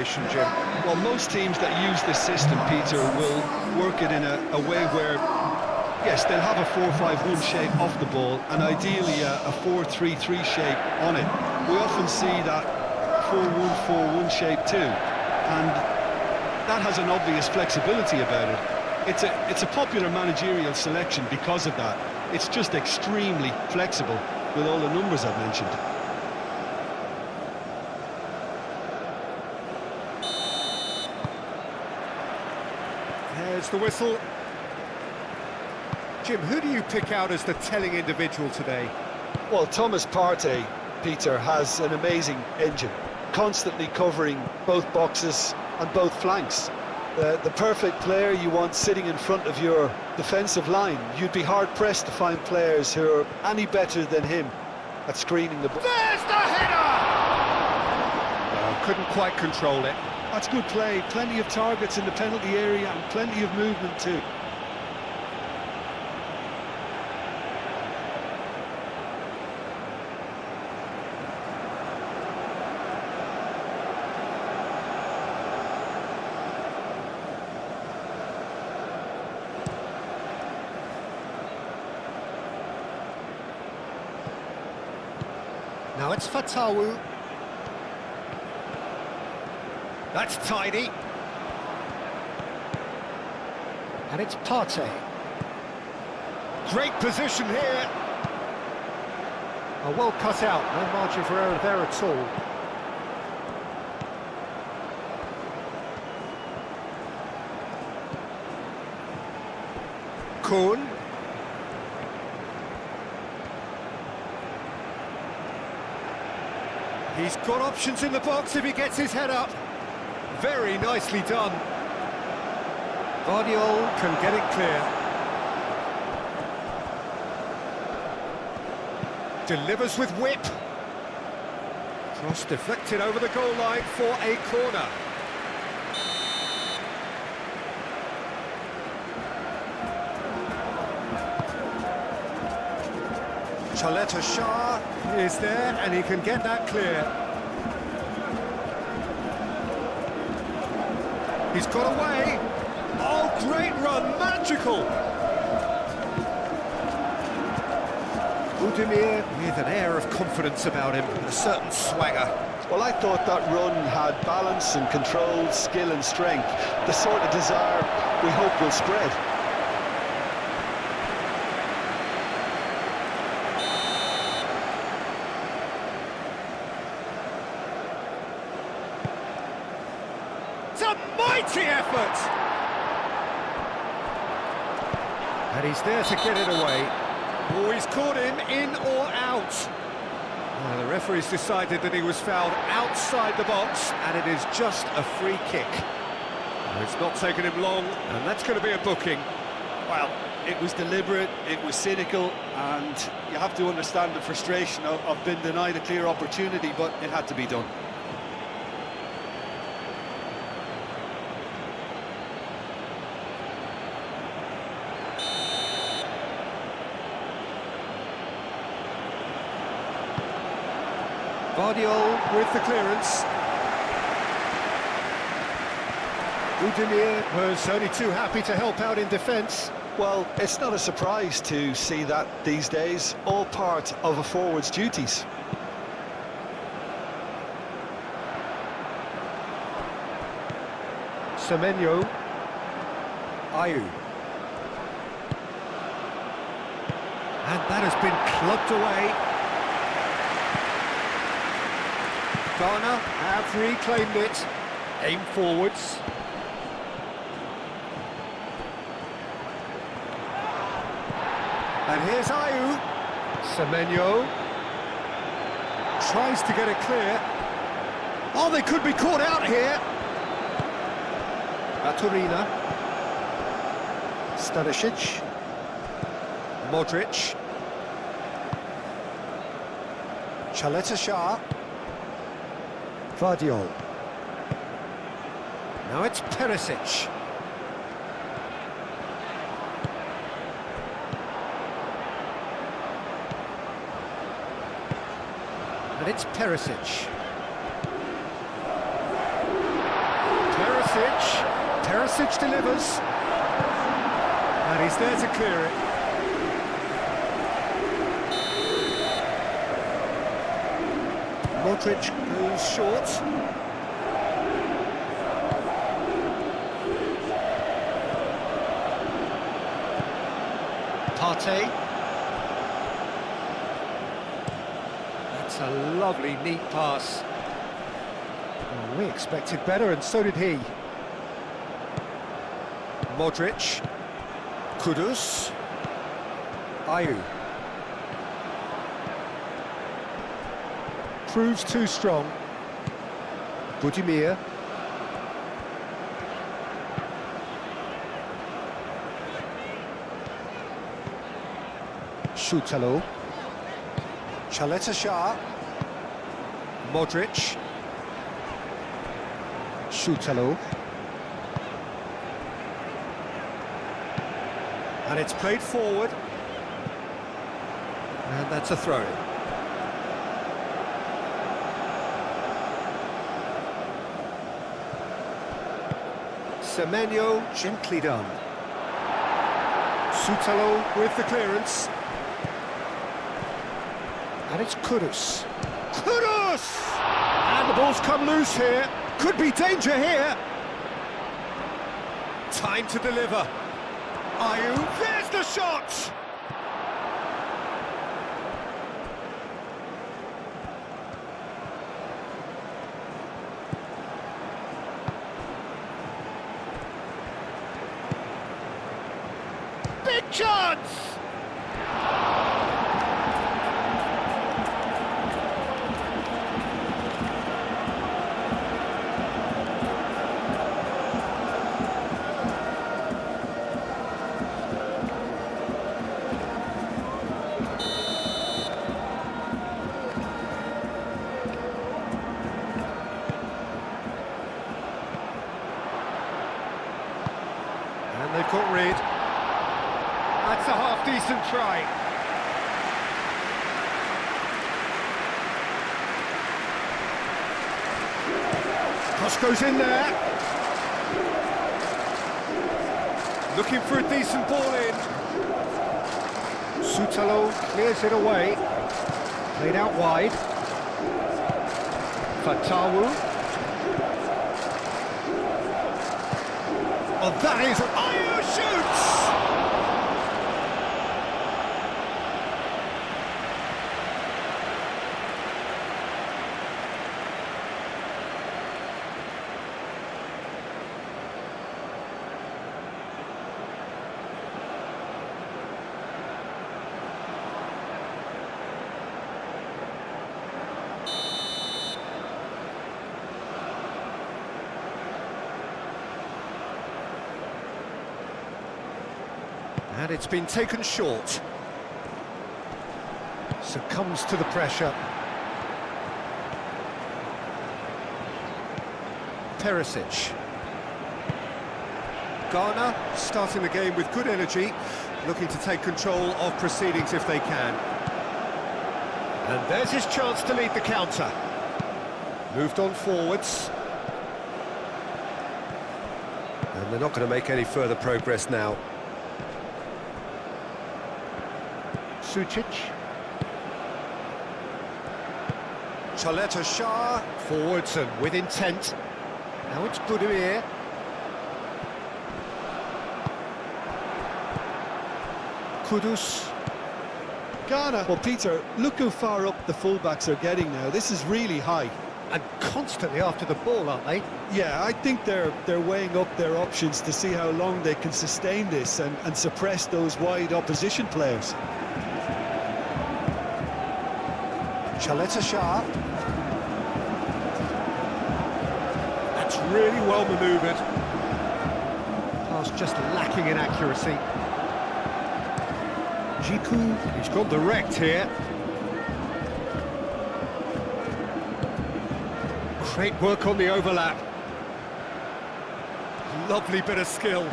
formation, Jim? Well, most teams that use this system, Peter, will work it in a way where, yes, they'll have a 4-5-1 shape off the ball, and ideally a 4-3-3 shape on it. We often see that 4-1-4-1 shape too, and that has an obvious flexibility about it. It's a popular managerial selection because of that. It's just extremely flexible with all the numbers I've mentioned. There's the whistle. Jim, who do you pick out as the telling individual today? Well, Thomas Partey, Peter, has an amazing engine, constantly covering both boxes and both flanks. The perfect player you want sitting in front of your defensive line. You'd be hard-pressed to find players who are any better than him at screening the ball. There's the header! Well, couldn't quite control it. That's good play. Plenty of targets in the penalty area and plenty of movement too. Now it's Fatawu. That's tidy. And it's Partey. Great position here. Oh, well cut out. No margin for error there at all. Kuhn. He's got options in the box if he gets his head up. Very nicely done. Vardiol can get it clear. Delivers with whip. Cross deflected over the goal line for a corner. Chaleta Shah is there, and he can get that clear. He's got away. Oh, great run, magical! Budimir with an air of confidence about him, a certain swagger. Well, I thought that run had balance and control, skill and strength, the sort of desire we hope will spread. It's a mighty effort! And he's there to get it away. Oh, he's caught him in or out. Well, the referee's decided that he was fouled outside the box, and it is just a free kick. Well, it's not taken him long, and that's going to be a booking. Well, it was deliberate, it was cynical, and you have to understand the frustration of being denied a clear opportunity, but it had to be done. Vardiol with the clearance. Budimir was only too happy to help out in defence. Well, it's not a surprise to see that these days, all part of a forward's duties. Semenyo. Ayew. And that has been clubbed away. Ghana have reclaimed it. Aim forwards. And here's Ayew. Semenyo tries to get it clear. Oh, they could be caught out here. Baturina. Stanisic. Modric. Chaleta Shah. Vardiol. Now it's Perisic. And it's Perisic. Perisic delivers. And he's there to clear it. Modric goes short. Partey. That's a lovely, neat pass. Well, we expected better, and so did he. Modric. Kudus. Ayew. Proves too strong. Budimir. Shutalo. Shah. Modric. Shutalo. And it's played forward. And that's a throw-in. Semenyo, gently done. Shutalo with the clearance. And it's Kudus. Kudus! And the ball's come loose here. Could be danger here. Time to deliver. Ayew, there's the shot! Big chance! And they've got rid. That's a half-decent try. Cross goes in there. Looking for a decent ball in. Shutalo clears it away. Played out wide. Fatawu. Oh, that is... Ayew shoots! And it's been taken short. Succumbs to the pressure. Perisic. Ghana starting the game with good energy, looking to take control of proceedings if they can. And there's his chance to lead the counter. Moved on forwards. And they're not going to make any further progress now. Sucic. Shah forwards and with intent. Now it's Budimir. Kudus. Ghana. Well, Peter, look how far up the fullbacks are getting now. This is really high. And constantly after the ball, aren't they? Yeah, I think they're weighing up their options to see how long they can sustain this and suppress those wide opposition players. Shah. That's really well manoeuvred. Pass just lacking in accuracy. Jiku, he's gone direct here. Great work on the overlap. Lovely bit of skill.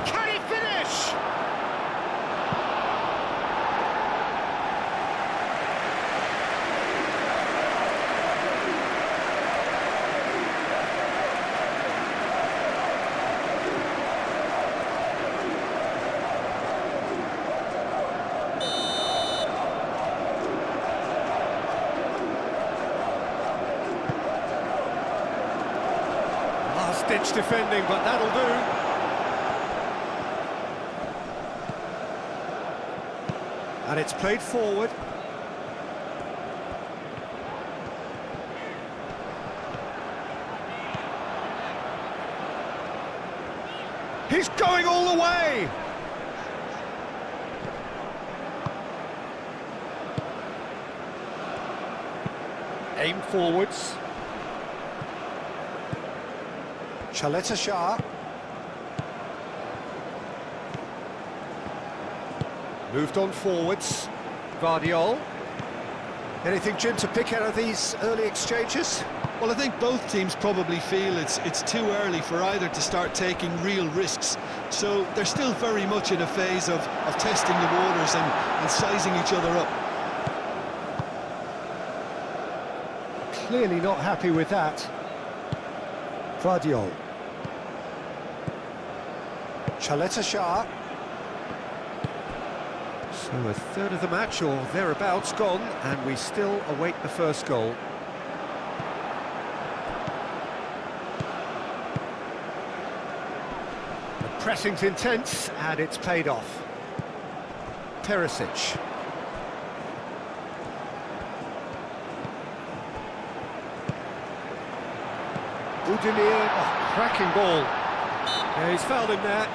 Can he finish? Last-ditch defending, but that'll do. And it's played forward. He's going all the way! Aim forwards. Chaleta Shah. Moved on forwards. Guardiola. Anything, Jim, to pick out of these early exchanges? Well, I think both teams probably feel it's too early for either to start taking real risks. So they're still very much in a phase of testing the waters and sizing each other up. Clearly not happy with that. Guardiola. Chaleta Shah. So a third of the match, or thereabouts, gone, and we still await the first goal. The pressing's intense, and it's paid off. Perisic. Udinir, oh, cracking ball. Yeah, he's fouled him there.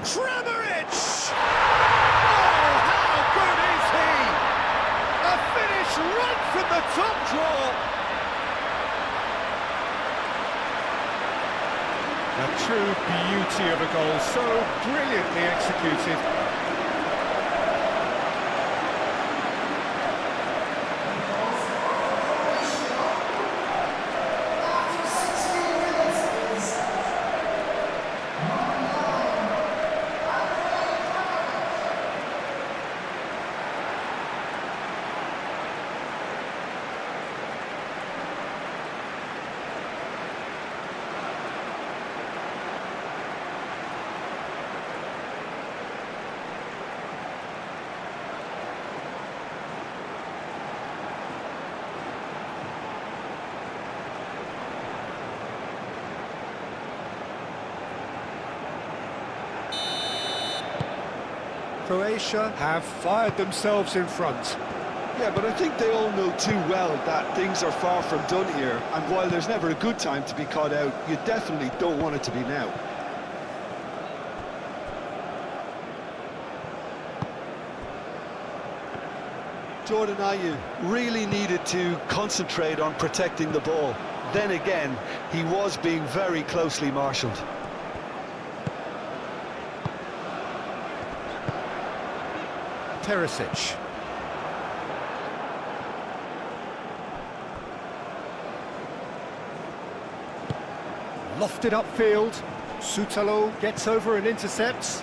Kramaric! Oh, how good is he? A finish right from the top draw. A true beauty of a goal, so brilliantly executed. Croatia have fired themselves in front. Yeah, but I think they all know too well that things are far from done here, and while there's never a good time to be caught out, you definitely don't want it to be now. Jordan Ayew really needed to concentrate on protecting the ball. Then again, he was being very closely marshalled. Perisic. Lofted upfield. Sutalo gets over and intercepts.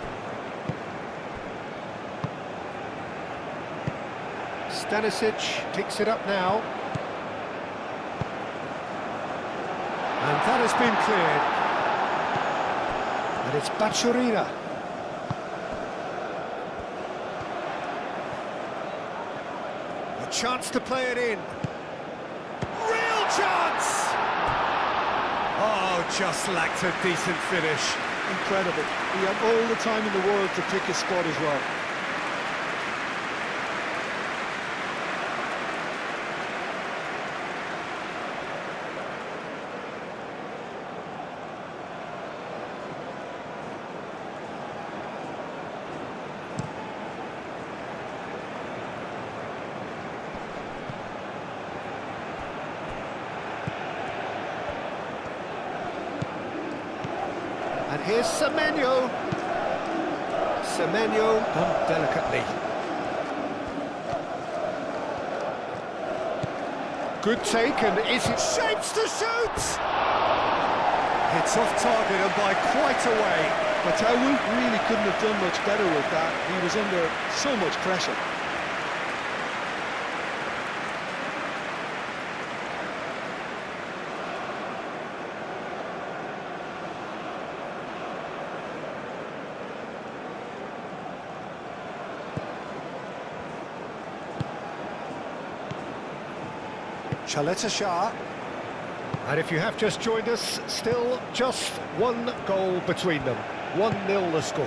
Stanisic picks it up now. And that has been cleared. And it's Bachurina. A chance to play it in. Real chance! Oh, just lacked a decent finish. Incredible. He had all the time in the world to pick his spot as well. And here's Semenyo. Semenyo done delicately. Good take, and is it shapes to shoot? It's off target and by quite a way. Fatawu really couldn't have done much better with that. He was under so much pressure. Shah. And if you have just joined us, still just one goal between them. 1-0 the score.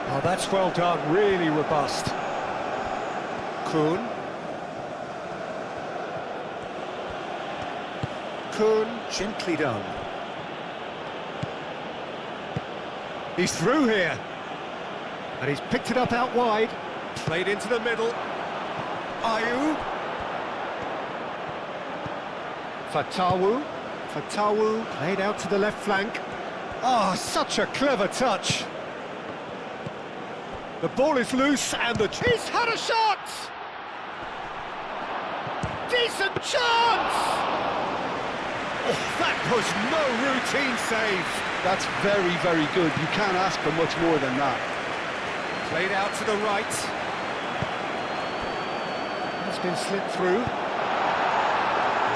Oh, that's well done, really robust. Kuhn. Gently done. He's through here. And he's picked it up out wide. Played into the middle. Ayew. Fatawu played out to the left flank. Oh, such a clever touch. The ball is loose and he's had a shot! Decent chance! Oh, that was no routine save. That's very, very good. You can't ask for much more than that. Played out to the right. He's been slipped through.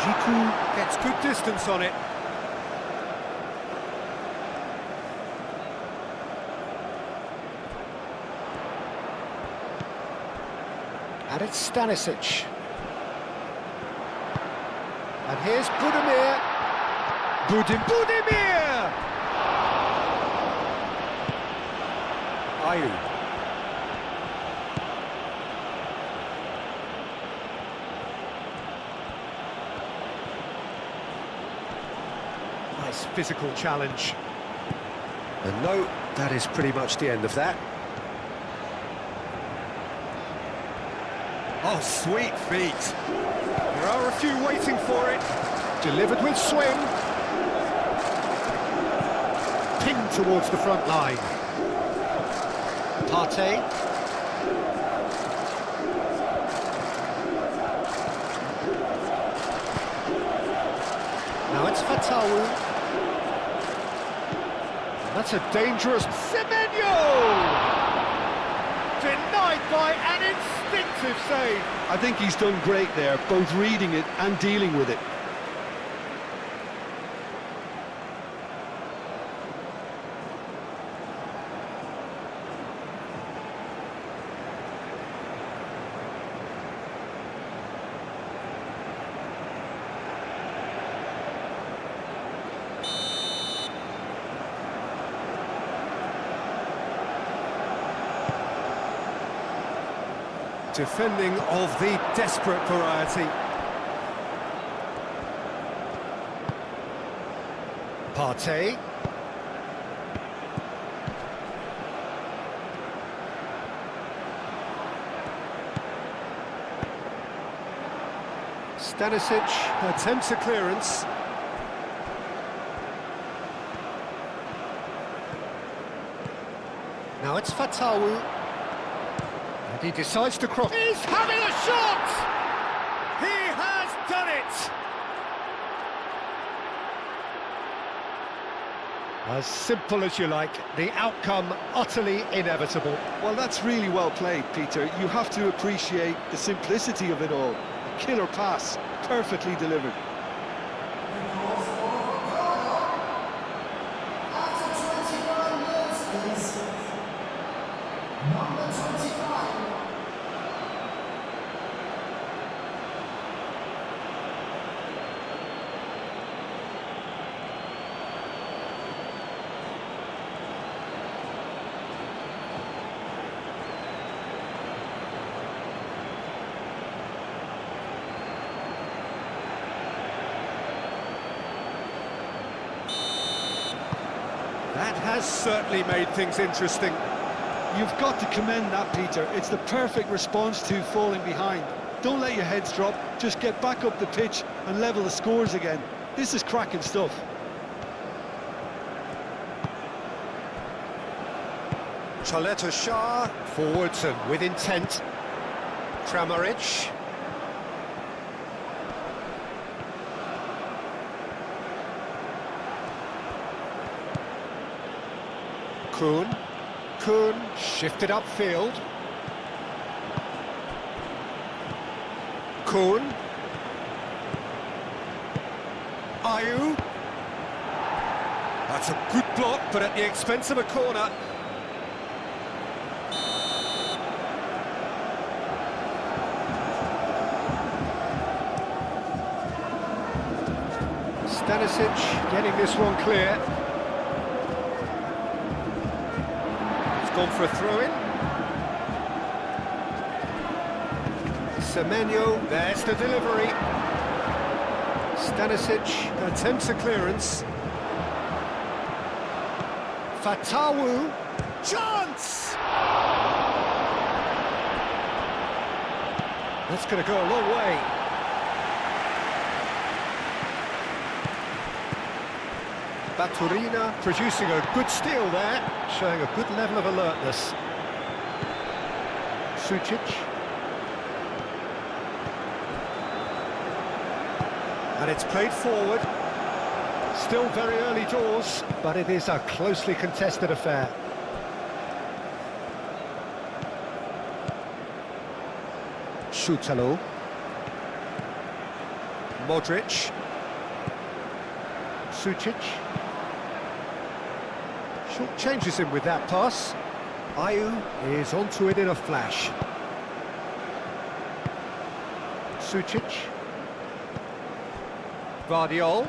Jiku gets good distance on it. And it's Stanisic. And here's Budimir. Budimir! Ayew. Nice physical challenge. And no, that is pretty much the end of that. Oh, sweet feet. There are a few waiting for it. Delivered with swing. Pinged towards the front line. Partey. Now it's Fatawu. That's a dangerous... Semenyo! Denied by an instinctive save. I think he's done great there, both reading it and dealing with it. Defending of the desperate variety. Partey. Stanisic attempts a clearance. Now it's Fatawu. And he decides to cross. He's having a shot! He has done it! As simple as you like, the outcome utterly inevitable. Well, that's really well played, Peter. You have to appreciate the simplicity of it all. A killer pass, perfectly delivered. That has certainly made things interesting. You've got to commend that, Peter. It's the perfect response to falling behind. Don't let your heads drop, just get back up the pitch and level the scores again. This is cracking stuff. Shah forwards and with intent. Kramaric. Kuhn. Kuhn shifted upfield. Kuhn. Ayew. That's a good block, but at the expense of a corner. Stanisic getting this one clear. It's gone for a throw-in. Semenyo, there's the delivery. Stanisic attempts a clearance. Fatawu, chance! That's going to go a long way. Baturina producing a good steal there, showing a good level of alertness. Sucic. And it's played forward. Still very early doors, but it is a closely contested affair. Šutalo. Modric. Sucic. Short changes him with that pass. Ayew is onto it in a flash. Sucic. Vardiol.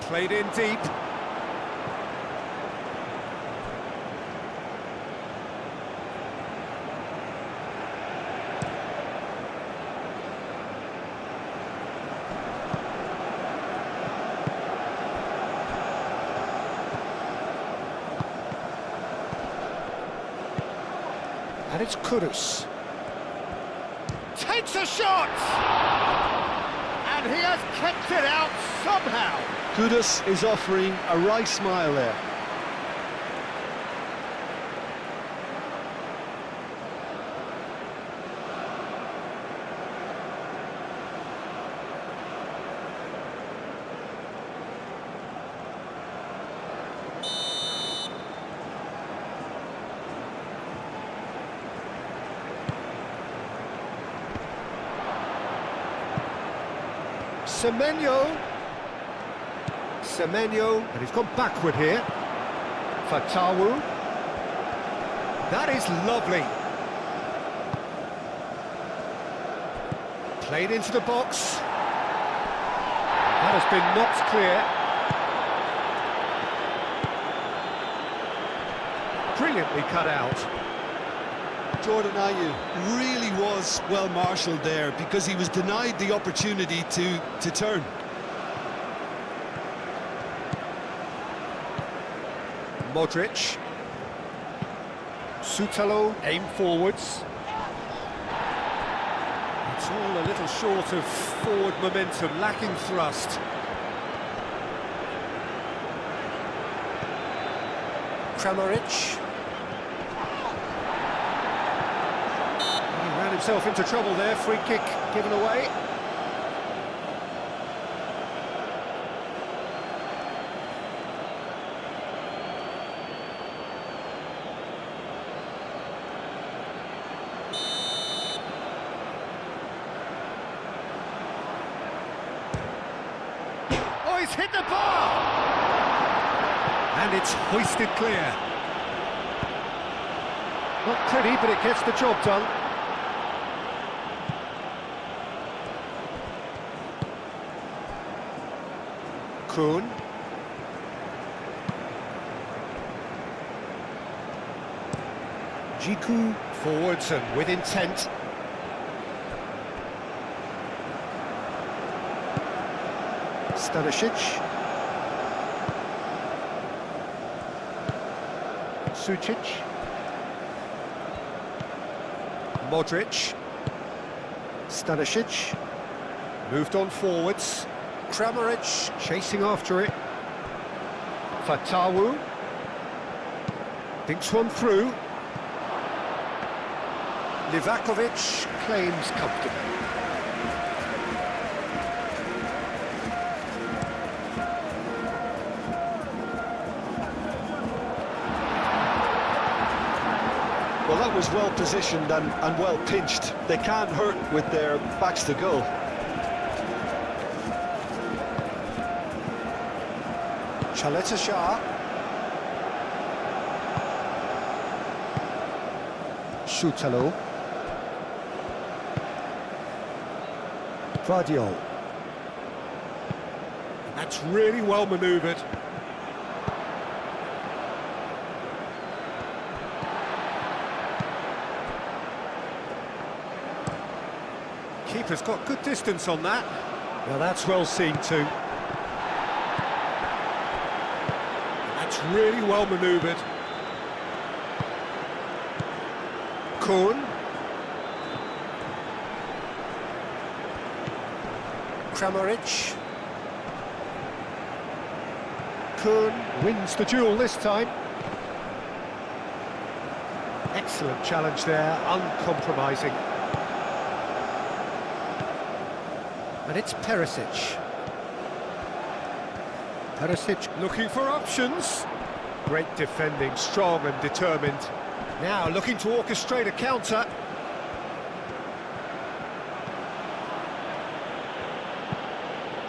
Played in deep. And it's Kudus. Takes a shot! And he has kept it out somehow. Kudus is offering a right smile there. Semenyo, and he's gone backward here. Fatawu. That is lovely. Played into the box. That has been knocked clear. Brilliantly cut out. Jordan Ayew really was well marshalled there because he was denied the opportunity to turn. Modric. Šutalo, aim forwards. It's all a little short of forward momentum, lacking thrust. Kramaric. He ran himself into trouble there, free kick given away. Oh, he's hit the bar! And it's hoisted clear. Not pretty, but it gets the job done. Kuhn. Jiku forwards and with intent. Stanisic. Sucic. Modric. Stanisic. Moved on forwards. Kramaric chasing after it. Fatawu. Thinks one through. Livakovic claims comfortably. was well positioned and well pinched. They can't hurt with their backs to goal. Chaleta Shah. Shutalo. Vardiol. That's really well manoeuvred. Keeper's got good distance on that. Well, that's well seen too. That's really well manoeuvred. Kuhn. Kramaric. Kuhn wins the duel this time. Excellent challenge there, uncompromising. And it's Perisic. Perisic looking for options. Great defending, strong and determined. Now looking to orchestrate a counter.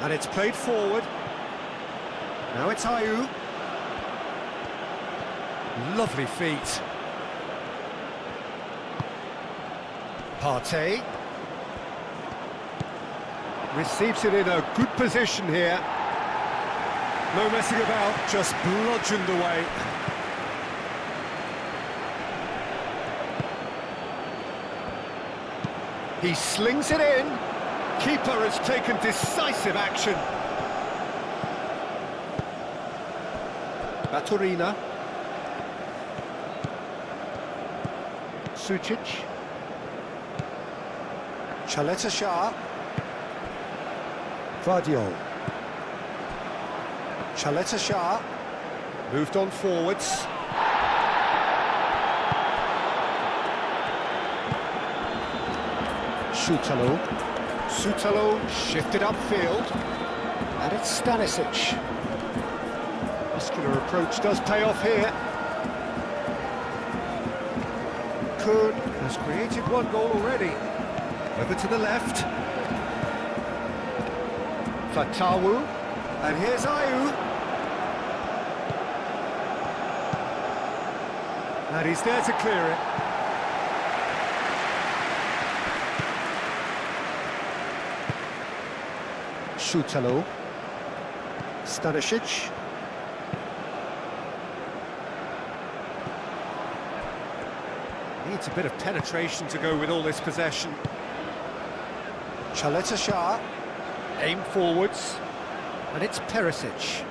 And it's played forward. Now it's Ayew. Lovely feet. Partey. Receives it in a good position here. No messing about, just bludgeoned away. He slings it in. Keeper has taken decisive action. Baturina. Sucic. Chaleta Shah. Vardiol. Chaleta Shah. Moved on forwards. Shutalo. Shutalo shifted upfield. And it's Stanisic. Muscular approach does pay off here. Kuhn has created one goal already. Over to the left. Fatawu. And here's Ayew. And he's there to clear it. Shutalo. Stanisic. Needs a bit of penetration to go with all this possession. Chaleta Shah. Aim forwards. And it's Perisic.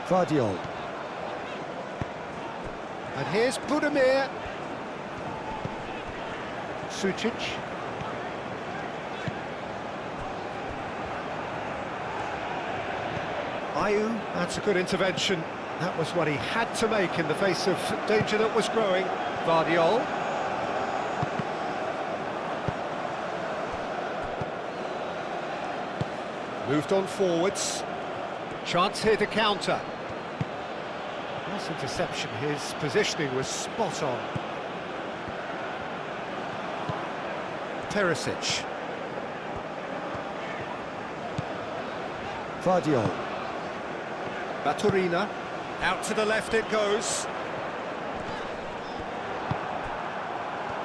Vardiol. And here's Budimir. Sucic. Ayew, that's a good intervention. That was what he had to make in the face of danger that was growing. Vardiol. Moved on forwards. Chance here to counter. Nice interception. His positioning was spot on. Perisic. Vardiol. Baturina. Out to the left it goes.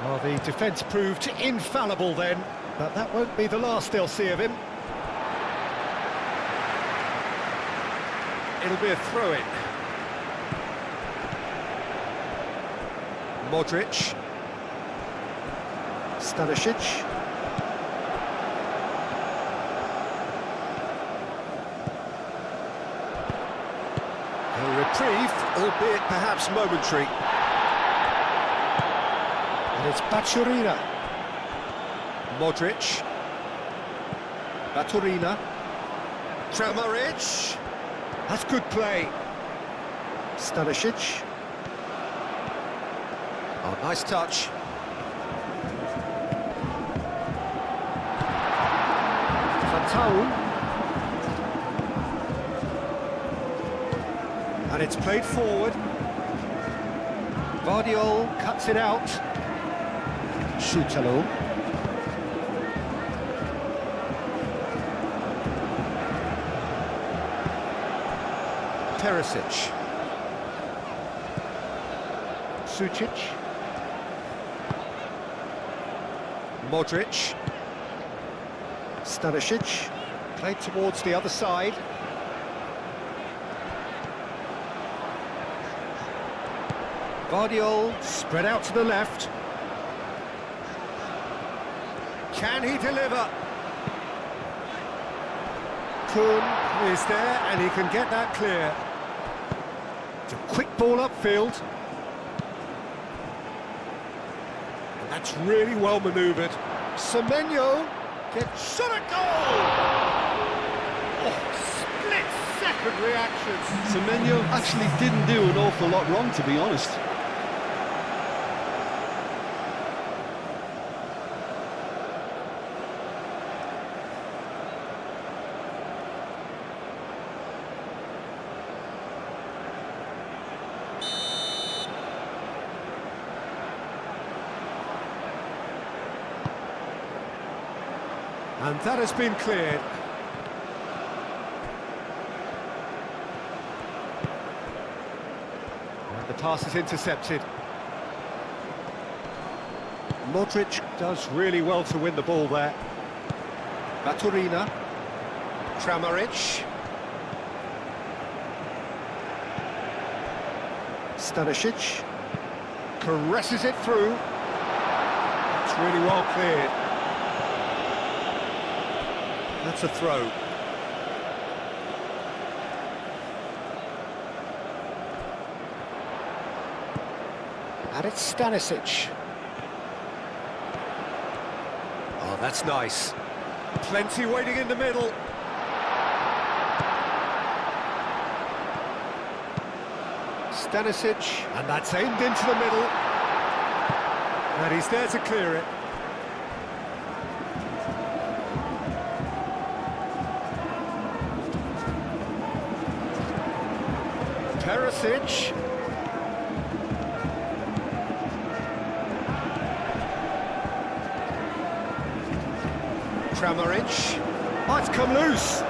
Well, the defence proved infallible then, but that won't be the last they'll see of him. It'll be a throw-in. Modric. Stanisic. A reprieve, albeit perhaps momentary. And it's Baturina. Modric. Baturina. Kramaric. That's good play. Stanisic. Oh, nice touch. Fatawu. And it's played forward. Vardiol cuts it out. Shutalo. Perisic. Sucic. Modric. Stanisic. Played towards the other side. Vardiol spread out to the left. Can he deliver? Kun is there and he can get that clear. It's a quick ball upfield. And that's really well manoeuvred. Semenyo gets shot at goal! Oh, split-second reaction. Semenyo actually didn't do an awful lot wrong, to be honest. And that has been cleared. And the pass is intercepted. Modric does really well to win the ball there. Baturina. Kramaric. Stanisic. Caresses it through. It's really well cleared. That's a throw. And it's Stanisic. Oh, that's nice. Plenty waiting in the middle. Stanisic, and that's aimed into the middle. And he's there to clear it. Perisic. Kramaric. Oh, it's come loose.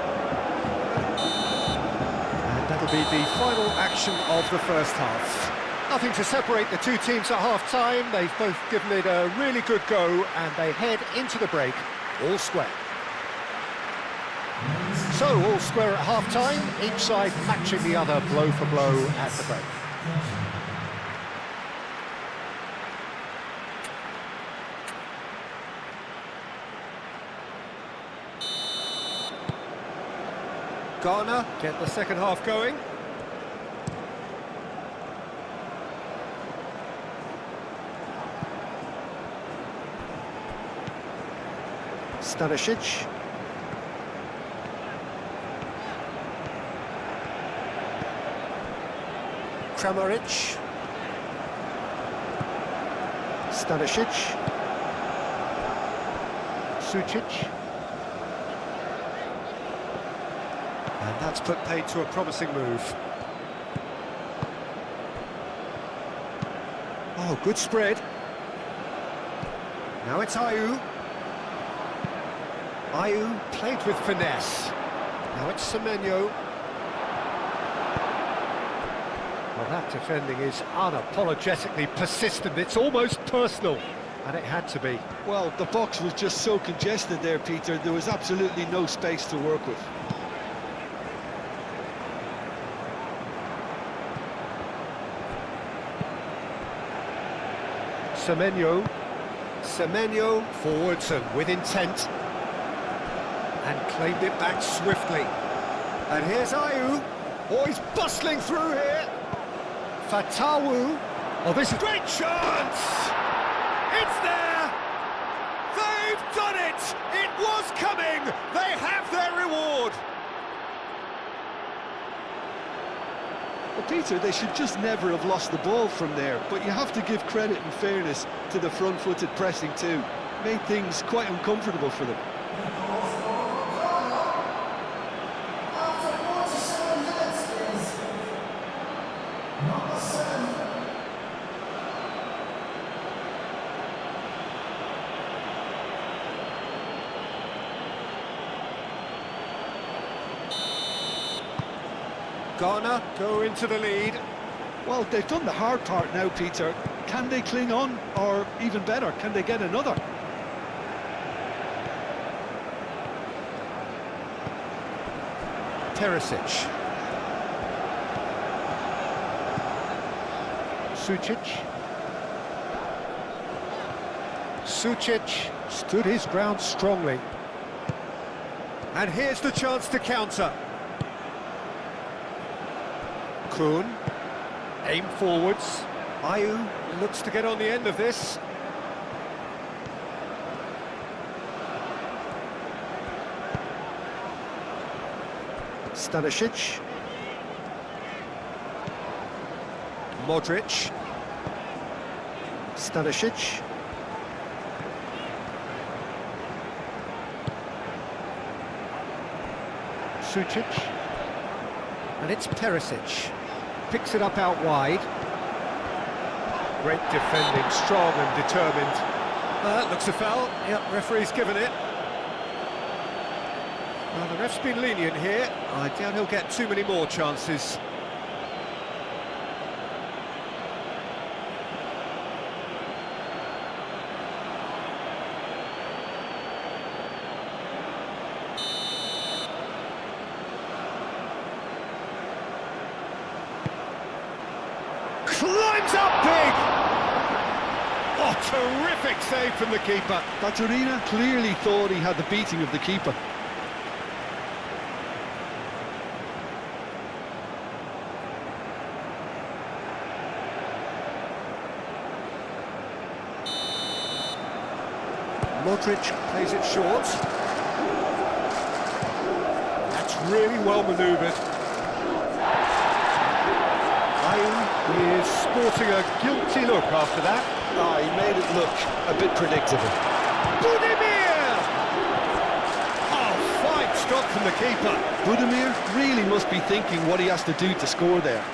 And that'll be the final action of the first half. Nothing to separate the two teams at half-time. They've both given it a really good go, and they head into the break all square. So, all square at half-time, each side matching the other blow for blow at the break. Ghana get the second half going. Stanisic. Kramaric. Stanisic. Sucic. And that's put paid to a promising move. Oh, good spread. Now it's Ayew. Ayew played with finesse. Now it's Semenyo. Well, that defending is unapologetically persistent. It's almost personal, and it had to be. Well, the box was just so congested there, Peter. There was absolutely no space to work with. Semenyo. Semenyo forwards and with intent. And claimed it back swiftly. And here's Ayew. Oh, he's bustling through here. Fatawu. Oh, this is a great chance! It's there! They've done it! It was coming! They have their reward! Well, Peter, they should just never have lost the ball from there, but you have to give credit and fairness to the front-footed pressing too. Made things quite uncomfortable for them. Ghana go into the lead. Well, they've done the hard part now, Peter. Can they cling on, or even better, can they get another? Perisic. Sucic. Sucic stood his ground strongly. And here's the chance to counter. Kuhn. Aim forwards. Ayew looks to get on the end of this. Stanisic. Modric. Stanisic. Sucic. And it's Perisic. Picks it up out wide. Great defending, strong and determined. Looks a foul. Yep, referee's given it. Well, the ref's been lenient here. I doubt he'll get too many more chances. Climbs up big! Oh, terrific save from the keeper. Baturina clearly thought he had the beating of the keeper. Modric plays it short. That's really well manoeuvred. Ayew is sporting a guilty look after that. Ah, he made it look a bit predictable. Budimir! Oh, fine stop from the keeper. Budimir really must be thinking what he has to do to score there.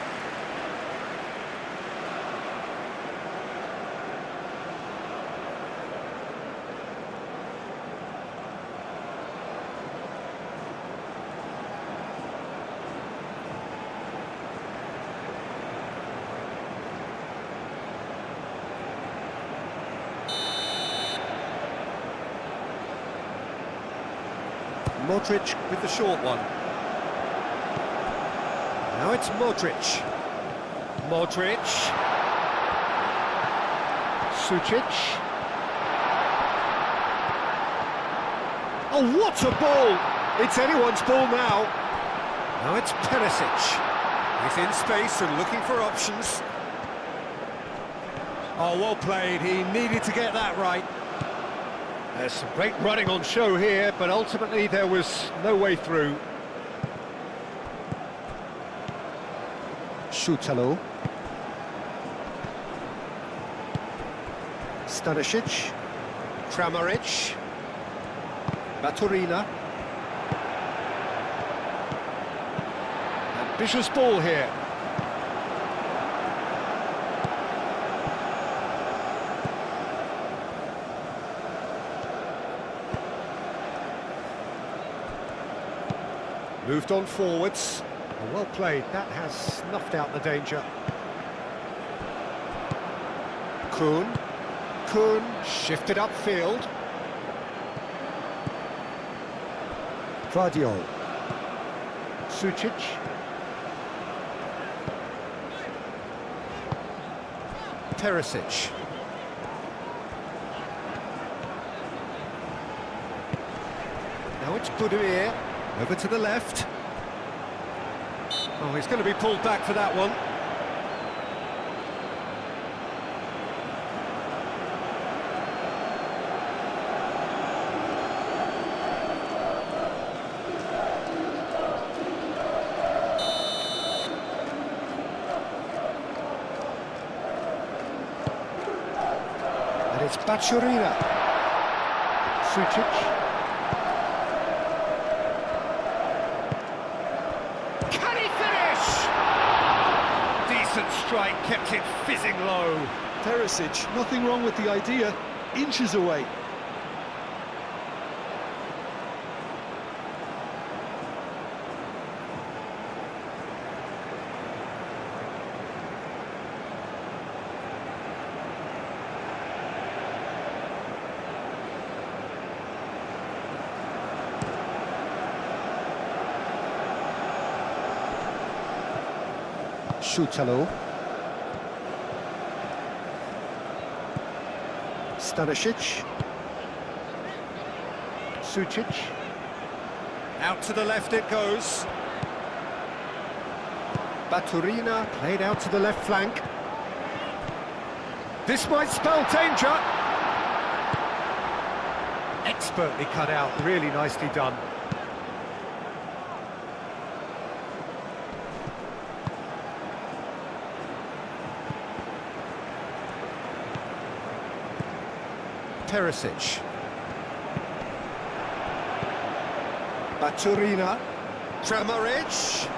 Modric with the short one. Now it's Modric. Modric. Sucic. Oh, what a ball! It's anyone's ball now. Now it's Perisic. He's in space and looking for options. Oh, well played. He needed to get that right. There's some great running on show here, but ultimately there was no way through. Šutalo. Stanisic. Kramaric. Baturina. Ambitious ball here. Moved on forwards. Well played, that has snuffed out the danger. Kuhn. Kuhn shifted upfield. Vardiol. Sucic. Perisic. Now it's Budimir. Over to the left. Oh, he's going to be pulled back for that one. And it's Baturina. Sucic. Strike kept it fizzing low. Perisic, nothing wrong with the idea, inches away. Šutalo. Stanisic. Sucic. Out to the left it goes. Baturina played out to the left flank. This might spell danger. Expertly cut out, really nicely done. Perisic. Baturina. Kramaric.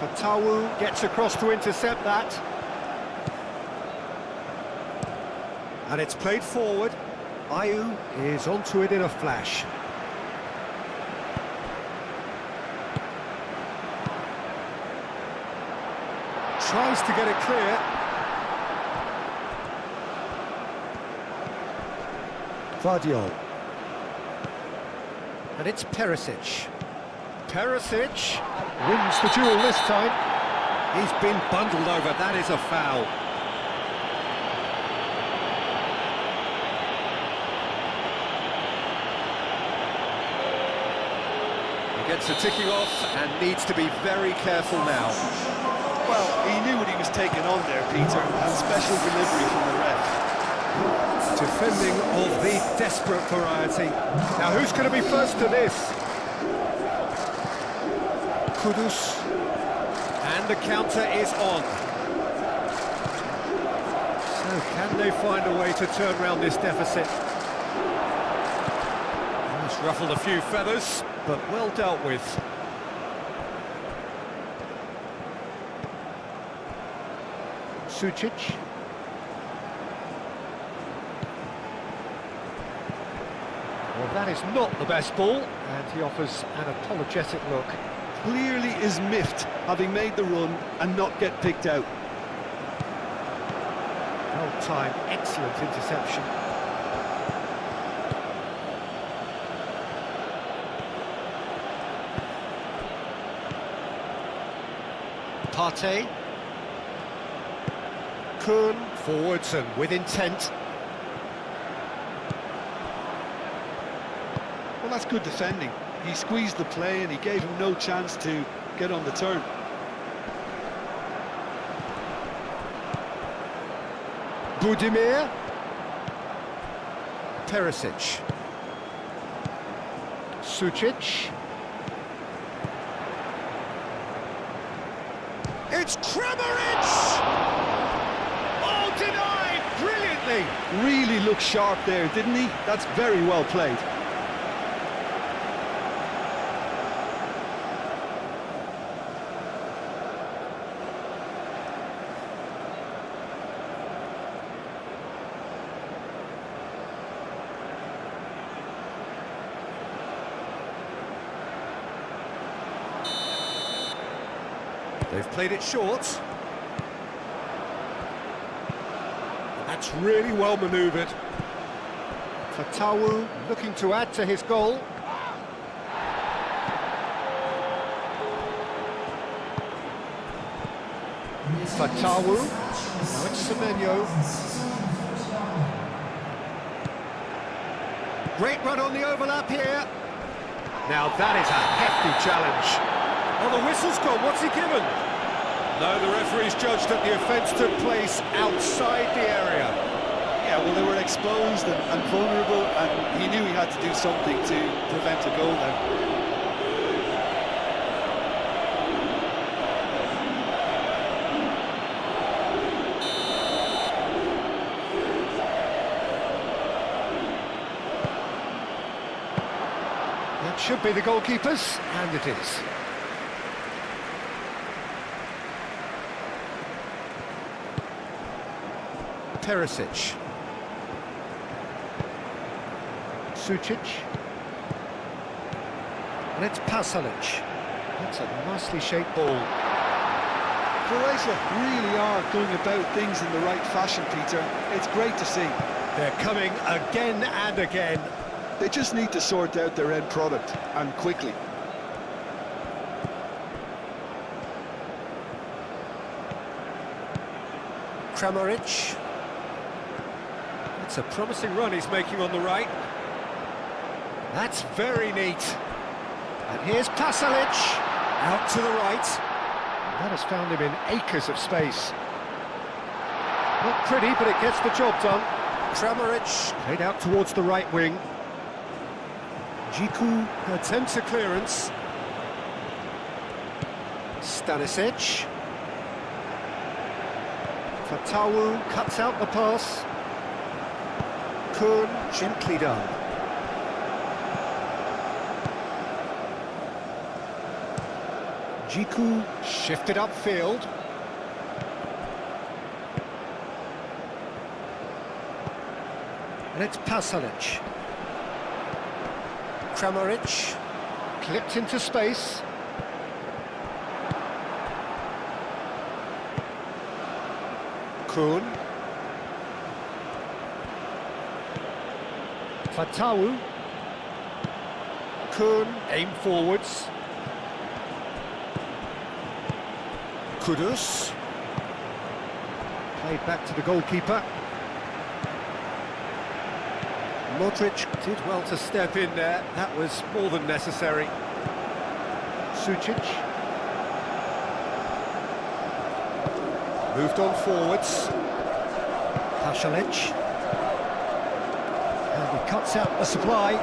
Fatawu gets across to intercept that. And it's played forward. Ayew is onto it in a flash. Tries to get it clear. Vardiol. And it's Perisic. Perisic Wins the duel this time. He's been bundled over, that is a foul. He gets a ticking off and needs to be very careful now. Well, he knew what he was taking on there, Peter, and special delivery from the ref. Defending of the desperate variety. Now who's going to be first to this? Kudus. And the counter is on. So can they find a way to turn around this deficit? It's ruffled a few feathers, but well dealt with. Sucic. Well, that is not the best ball, and he offers an apologetic look. Clearly is miffed, having made the run and not get picked out. Well timed, excellent interception. Partey. Kuhn. Forwards and with intent. Well, that's good defending. He squeezed the play and he gave him no chance to get on the turn. Budimir. Perisic. Sucic. It's Kramaric! Oh, denied brilliantly! Really looked sharp there, didn't he? That's very well played. They've played it short. That's really well manoeuvred. Fatawu looking to add to his goal. Fatawu. Now it's Semenyo. Great run on the overlap here. Now that is a hefty challenge. Oh, the whistle's gone. What's he given? No, the referee's judged that the offence took place outside the area. Yeah, well, they were exposed and vulnerable, and he knew he had to do something to prevent a goal there. That should be the goalkeeper's, and it is. Perisic. Sucic. And it's Pasalic. That's a nicely shaped ball. Croatia really are going about things in the right fashion, Peter. It's great to see. They're coming again and again. They just need to sort out their end product, and quickly. Kramaric. It's a promising run he's making on the right. That's very neat. And here's Pasalic. Out to the right. That has found him in acres of space. Not pretty, but it gets the job done. Kramaric. Played out towards the right wing. Jiku attempts a clearance. Stanisic. Fatawu cuts out the pass. Kun, gently done. Jiku shifted upfield. And it's Pasalic. Kramaric clipped into space. Kun. Fatawu. Kun, aim forwards. Kudus. Played back to the goalkeeper. Modric Did well to step in there. That was more than necessary. Sucic. Moved on forwards. Pasalic. And he cuts out the supply.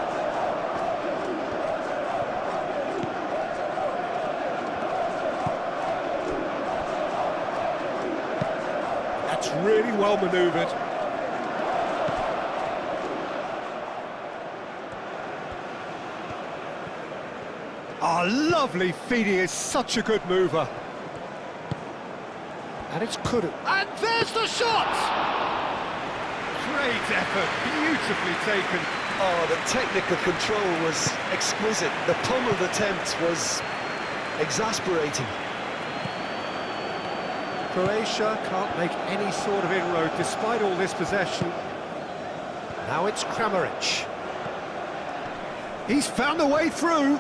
That's really well manoeuvred. Ah, lovely feed. He is such a good mover. And it's Kudu. And there's the shot! Great effort, beautifully taken. Oh, the technical control was exquisite. The pummeled attempt was exasperating. Croatia can't make any sort of inroad despite all this possession. Now it's Kramaric. He's found a way through.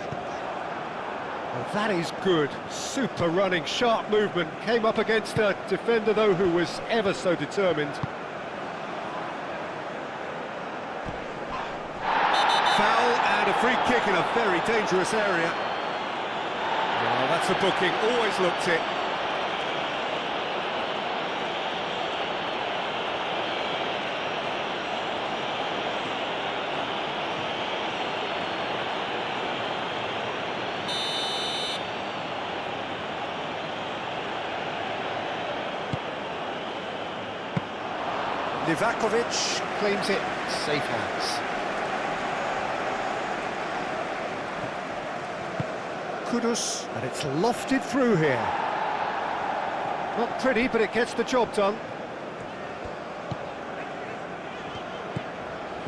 Well, that is good. Super running, sharp movement. Came up against a defender, though, who was ever so determined. Foul and a free kick in a very dangerous area. Well, that's a booking. Always looked it. Livakovic claims it. Safe hands. Kudus, And it's lofted through here. not pretty, but it gets the job done.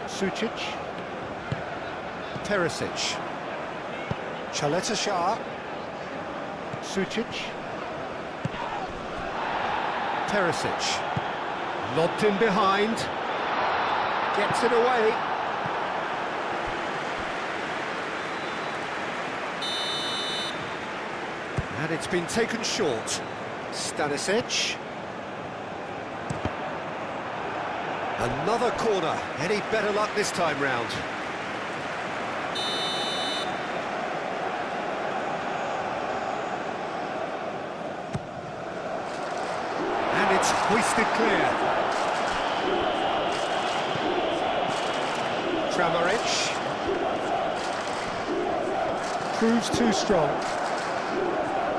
Sucic. Perisic. Chaleta Shah. Sucic. Perisic. Lobbed in behind. Gets it away. And it's been taken short. Stanisic. Another corner. Any better luck this time round? And it's hoisted clear. Kramaric. Proves too strong.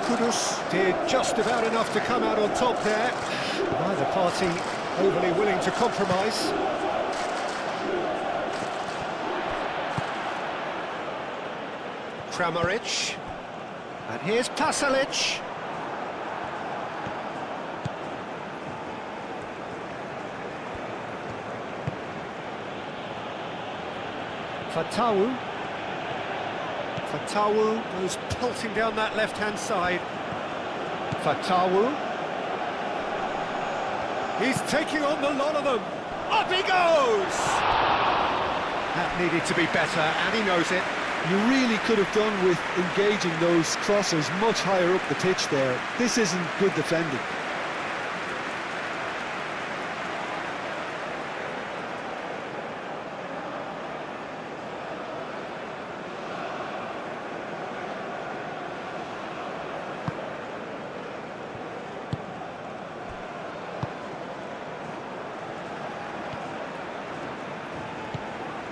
Kudus Did just about enough to come out on top there. neither party overly willing to compromise. Kramaric. And here's Pasalic. Fatawu. Fatawu goes pelting down that left-hand side. Fatawu. He's taking on the lot of them. Up he goes! That needed to be better, and he knows it. You really could have done with engaging those crossers much higher up the pitch there. This isn't good defending.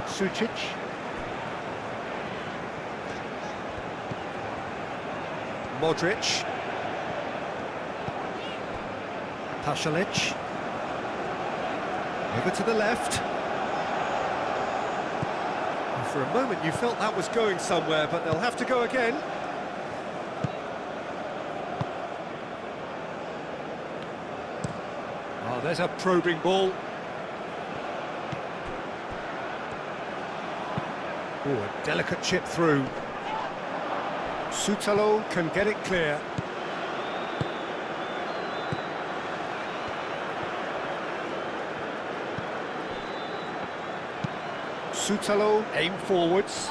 Sucic. Modric. Pasalic. Over to the left. And for a moment you felt that was going somewhere, but they'll have to go again. Oh, there's a probing ball. Oh, a delicate chip through. Sutalo can get it clear. Sutalo aim forwards.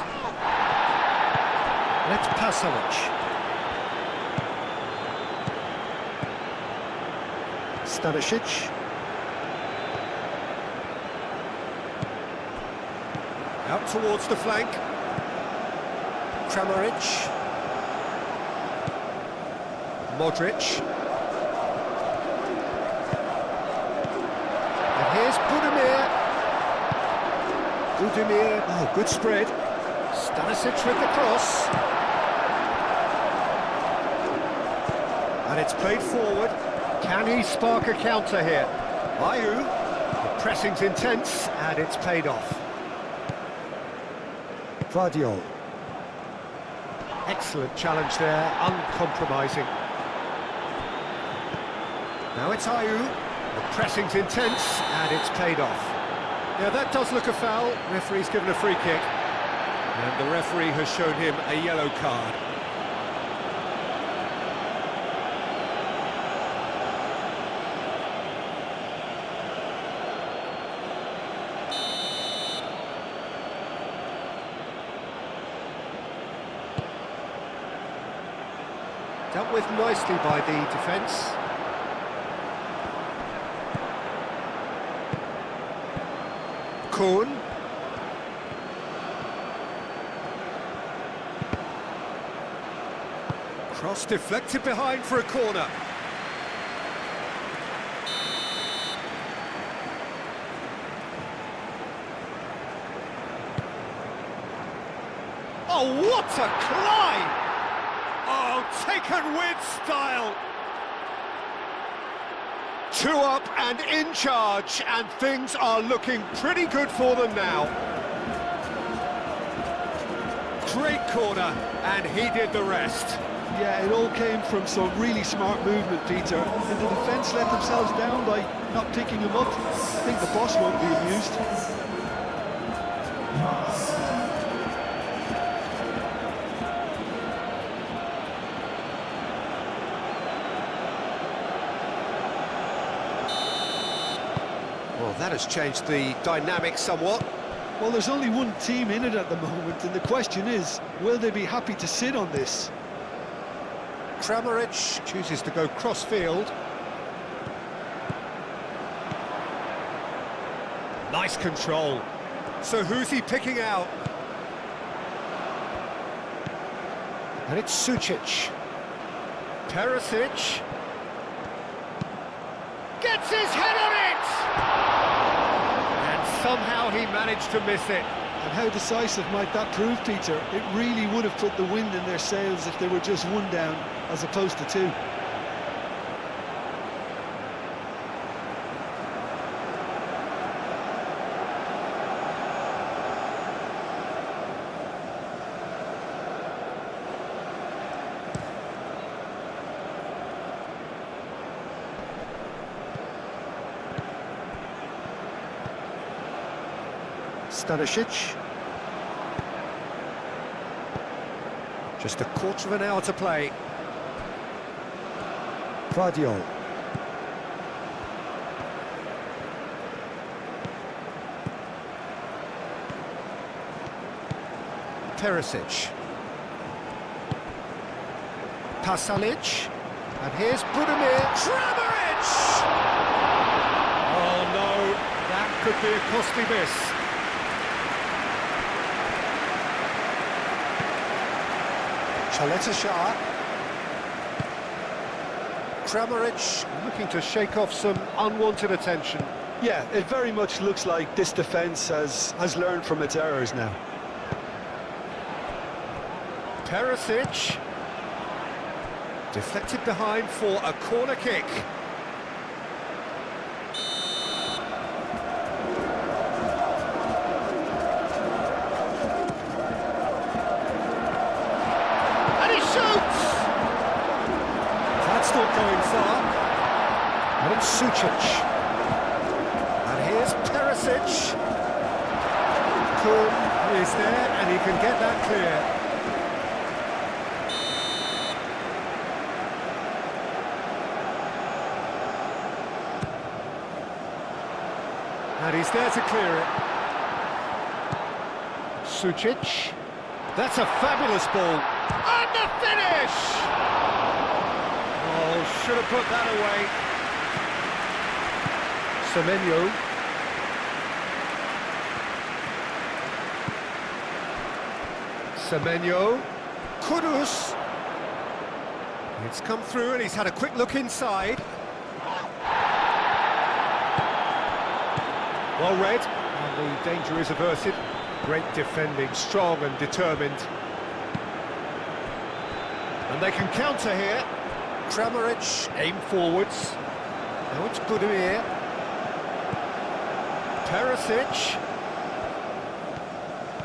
Let's Pasalic. Stanisic. Out towards the flank. Kramaric. Modric. And here's Budimir. Budimir, oh, good spread. Stanisic with the cross. And it's played forward. Can he spark a counter here? Ayew. The pressing's intense, and it's paid off. Vardiol. Excellent challenge there, uncompromising. Now it's Ayew. The pressing's intense, and it's paid off. Yeah, that does look a foul. Referee's given a free kick. And the referee has shown him a yellow card. Dealt with nicely by the defence. Kuhn. Cross deflected behind for a corner. Oh, what a climb! Oh, taken with style. 2 up and in charge, and things are looking pretty good for them now. Great corner, and he did the rest. Yeah, it all came from some really smart movement, Peter. And the defence let themselves down by not picking him up. I think the boss won't be amused. Well, that has changed the dynamic somewhat. Well, there's only one team in it at the moment, and the question is, will they be happy to sit on this? Kramaric chooses to go cross-field. Nice control. So who's he picking out? And it's Sucic. Perisic. Gets his head on it! And somehow he managed to miss it. And how decisive might that prove, Peter? It really would have put the wind in their sails if they were just 1 down, as opposed to 2. Stanisic. Just a quarter of an hour to play. Vardiol. Perisic. Pasalic. And here's Budimir. Kramaric! Oh no, that could be a costly miss. Chaleta. Kramaric looking to shake off some unwanted attention. Yeah, it very much looks like this defence has learned from its errors now. Perisic. Deflected behind for a corner kick. And he shoots! That's not going far. And it's Sucic. And here's Perisic. Kuhn is there, and he can get that clear. And he's there to clear it. Sucic. That's a fabulous ball. And the finish! Oh, should have put that away. Semenyo. Semenyo. Kudus. It's come through and he's had a quick look inside. Well read, and the danger is averted. Great defending, strong and determined. And they can counter here. Kramaric, aim forwards. Now it's Budimir. Perisic.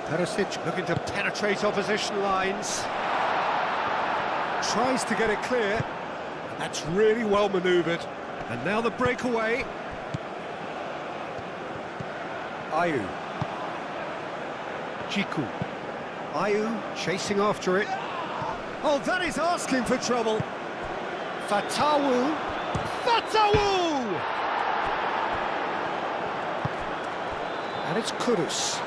Perisic looking to penetrate opposition lines. Tries to get it clear. And that's really well manoeuvred. And now the breakaway. Ayew. Jiku. Ayew chasing after it. Oh, that is asking for trouble. Fatawu. Fatawu! And it's Kudus.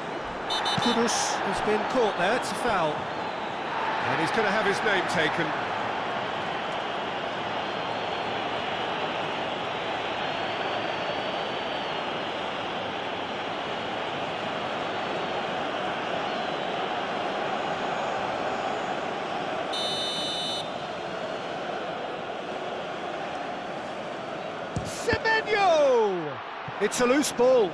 Kudus has been caught there, it's a foul. And he's going to have his name taken. Semenyo! It's a loose ball.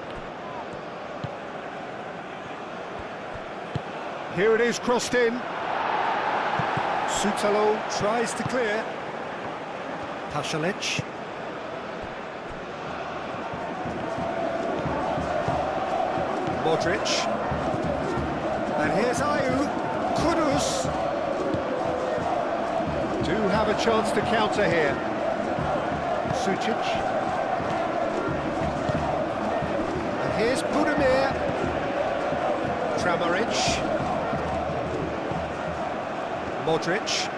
Here it is, crossed in. Sutalo tries to clear. Pasalic. Modric. And here's Ayew. Kudus. Do have a chance to counter here. Sucic. And here's Budimir. Kramaric. Modric.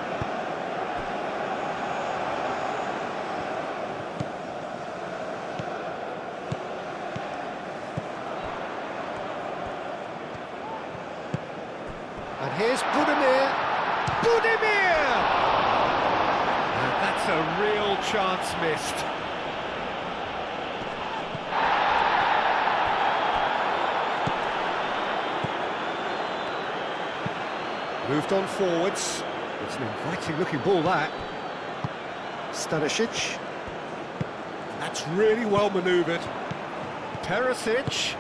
And here's Budimir. Budimir! And that's a real chance missed. Moved on forwards. It's an inviting looking ball, that. Stanisic. That's really well manoeuvred. Perisic.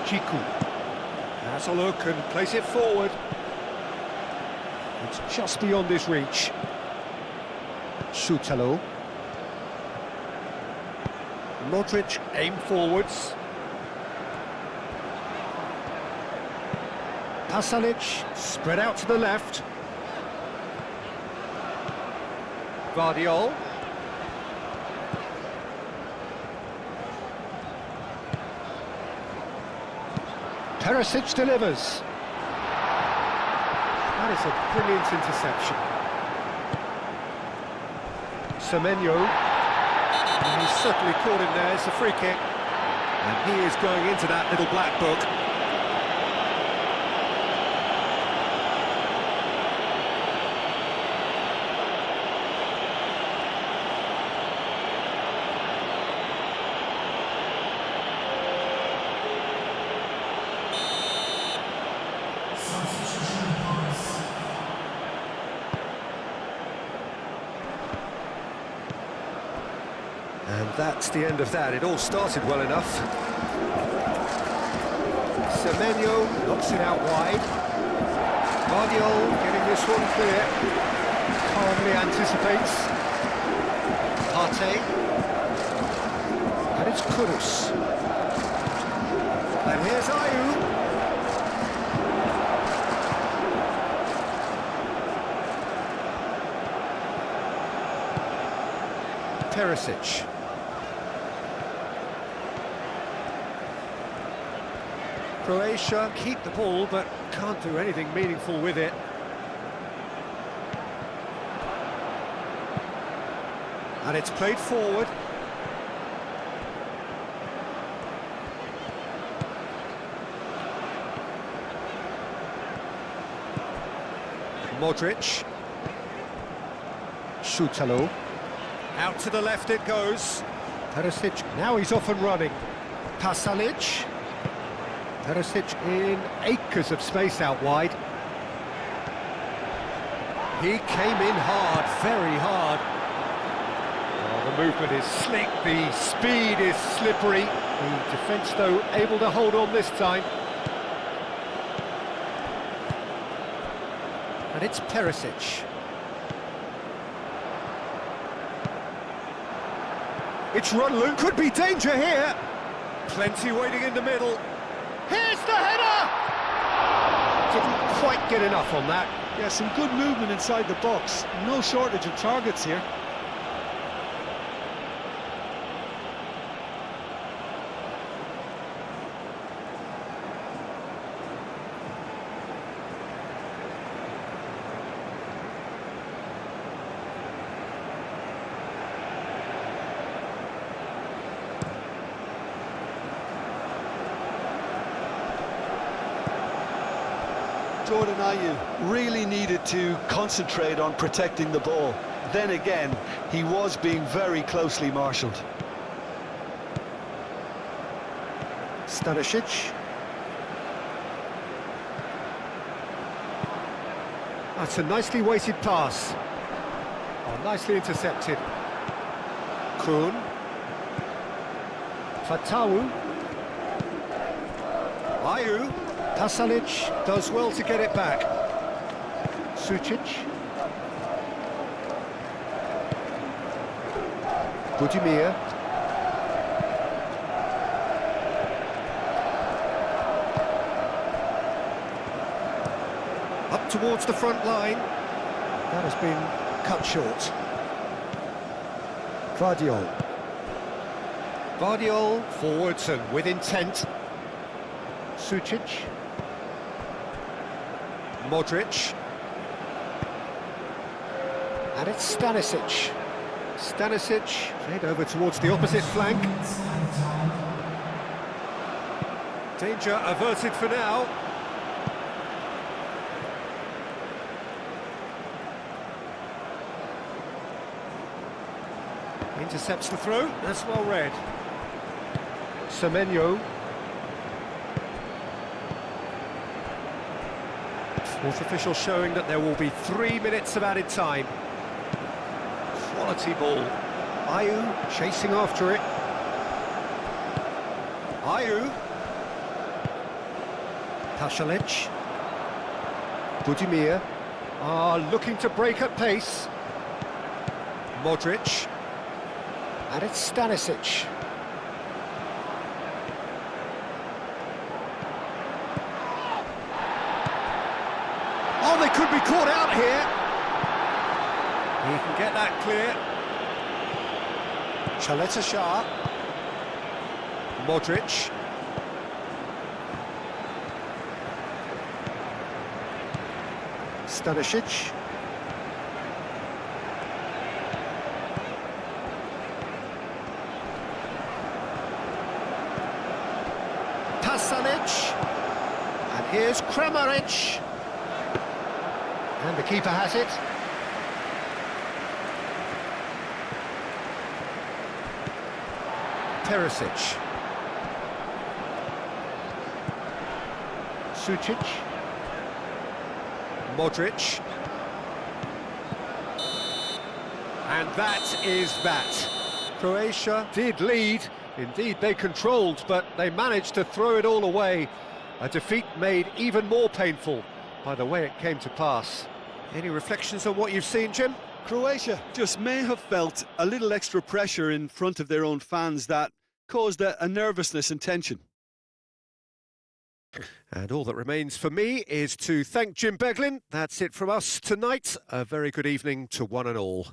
Jiku. Has a look and plays it forward. It's just beyond his reach. Sutalo. Modric, aim forwards. Pasalic, spread out to the left. Guardiol. Perisic delivers. That is a brilliant interception. Semenyo. And he's certainly caught him there. It's a free kick. And he is going into that little black book. And that's the end of that. It all started well enough. Semenyo knocks it out wide. Guardiola getting this one clear. Calmly anticipates. Partey. And it's Kudus. And here's Ayew. Perisic. Croatia keep the ball, but can't do anything meaningful with it. And it's played forward. Modric. Šutalo. Out to the left it goes. Perisic, now he's off and running. Pasalic. Perisic in acres of space out wide. He came in hard, very hard. Oh, the movement is slick, the speed is slippery. The defence, though, able to hold on this time. And it's Perisic. It's Rudlu, could be danger here. Plenty waiting in the middle. Here's the header! Didn't quite get enough on that. Yeah, some good movement inside the box. No shortage of targets here. Jordan Ayew really needed to concentrate on protecting the ball. Then again, he was being very closely marshalled. Stanisic. That's a nicely weighted pass. Oh, nicely intercepted. Kuhn. Fatawu. Ayew. Pasalic does well to get it back. Sucic. Budimir. Up towards the front line. That has been cut short. Guardiola. Guardiola forwards and with intent. Sucic. Modric. And it's Stanisic. Stanisic played over towards the opposite flank. Danger averted for now. Intercepts the throw, that's well read. Semenyo. Fourth official showing that there will be 3 minutes of added time. Quality ball. Ayew chasing after it. Ayew. Pasalic. Budimir are looking to break at pace. Modric. And it's Stanisic. Oh, they could be caught out here. He can get that clear. Chaleta Shah. Modric. Stanisic. Pasalic. And here's Kramaric. And the keeper has it. Perisic. Sucic. Modric. And that is that. Croatia did lead. Indeed, they controlled, but they managed to throw it all away. A defeat made even more painful by the way it came to pass. Any reflections on what you've seen, Jim? Croatia just may have felt a little extra pressure in front of their own fans that caused a nervousness and tension. And all that remains for me is to thank Jim Beglin. That's it from us tonight. A very good evening to one and all.